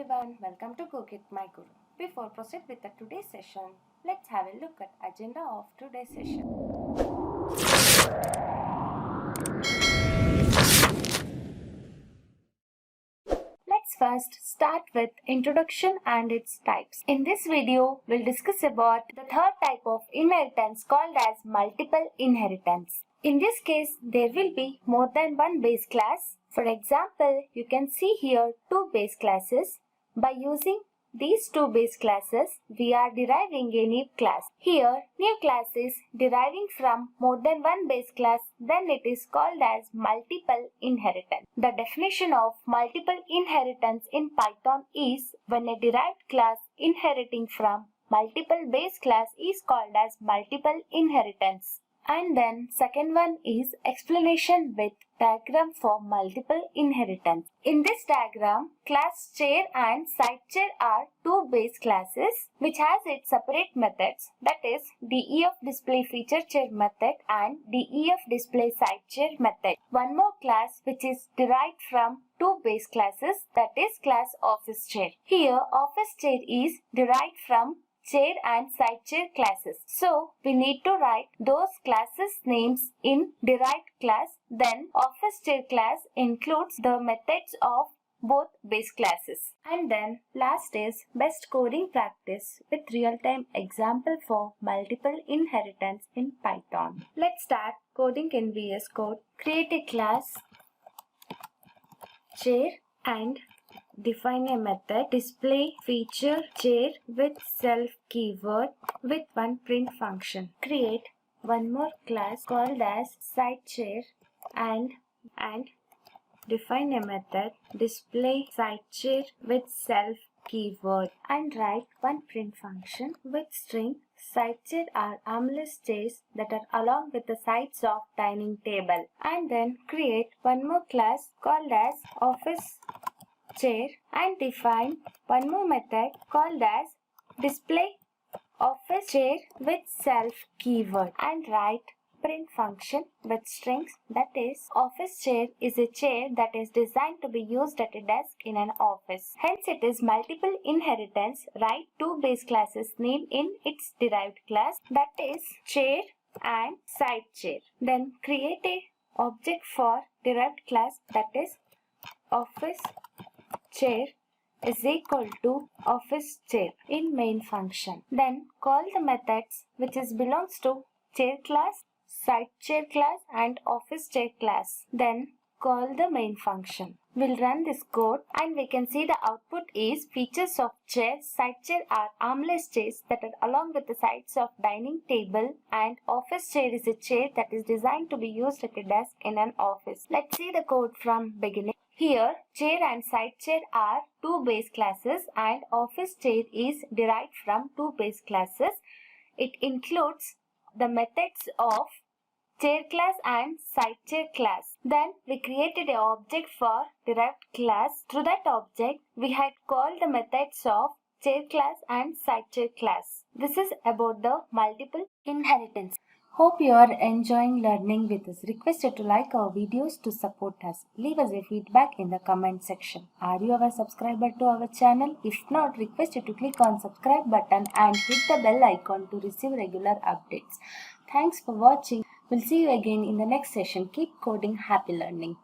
everyone, welcome to Gogetmyguru. Before proceed with the today's session, let's have a look at agenda of today's session. Let's first start with introduction and its types. In this video, we'll discuss about the third type of inheritance called as multiple inheritance. In this case, there will be more than one base class. For example, you can see here two base classes. By using these two base classes, we are deriving a new class. Here, new class is deriving from more than one base class, then it is called as multiple inheritance. The definition of multiple inheritance in Python is when a derived class inheriting from multiple base class is called as multiple inheritance. And then second one is explanation with diagram for multiple inheritance. In this diagram, class chair and side chair are two base classes which has its separate methods, that is def display feature chair method and def display side chair method. One more class which is derived from two base classes, that is class office chair. Here office chair is derived from chair and side chair classes. So we need to write those classes names in derived class. Then office chair class includes the methods of both base classes. And then last is best coding practice with real-time example for multiple inheritance in Python. Let's start coding in VS Code. Create a class chair and define a method display feature chair with self keyword with one print function. Create one more class called as side chair and define a method display side chair with self keyword and write one print function with string side chair are armless chairs that are along with the sides of dining table. And then create one more class called as office chair and define one more method called as display office chair with self keyword and write print function with strings, that is office chair is a chair that is designed to be used at a desk in an office. Hence it is multiple inheritance. Write two base classes name in its derived class, that is chair and side chair. Then create a object for derived class, that is office chair is equal to office chair in main function. Then call the methods which belongs to chair class, side chair class and office chair class. Then call the main function. We'll run this code and we can see the output is features of chair. Side chair are armless chairs that are along with the sides of dining table and office chair is a chair that is designed to be used at a desk in an office. Let's see the code from beginning. Here, chair and side chair are two base classes and office chair is derived from two base classes. It includes the methods of chair class and side chair class. Then we created an object for derived class. Through that object, we had called the methods of chair class and side chair class. This is about the multiple inheritance. Hope you are enjoying learning with us. Requested to like our videos to support us. Leave us a feedback in the comment section. Are you a subscriber to our channel? If not, requested to click on subscribe button and hit the bell icon to receive regular updates. Thanks for watching. We'll see you again in the next session. Keep coding. Happy learning.